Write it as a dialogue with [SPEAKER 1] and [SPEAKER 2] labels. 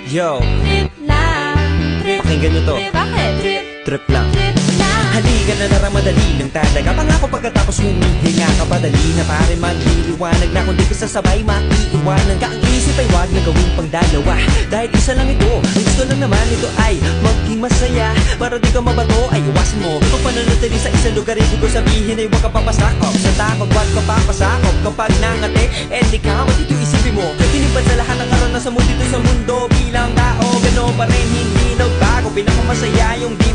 [SPEAKER 1] Yo,
[SPEAKER 2] Trip lang, trip.
[SPEAKER 1] pakinggan nyo to.
[SPEAKER 2] Bakit? Trip,
[SPEAKER 1] Trip lang.
[SPEAKER 2] trip lang.
[SPEAKER 1] Halika na narang madali ng talaga. Pangako pagkatapos humihinga ka padali na pare magliliwanag na kung di ka sasabay maiiwanan ka. Ang isip ay wag na gawing pangdalawa dahil isa lang ito. Ang gusto lang naman ito ay maging masaya. Para di ka mabato ay iwasan mo kung pananatili sa isang lugar. Ibig ko sabihin ay huwag ka papasakop sa takot, wag ka papasakop. Kapag nangate, di ka dito isipin mo tinipad sa lahat ng karanasan mo dito sa mundo. Bilang tao, gano'n pa rin hindi nagbago. Pinakamasaya yung di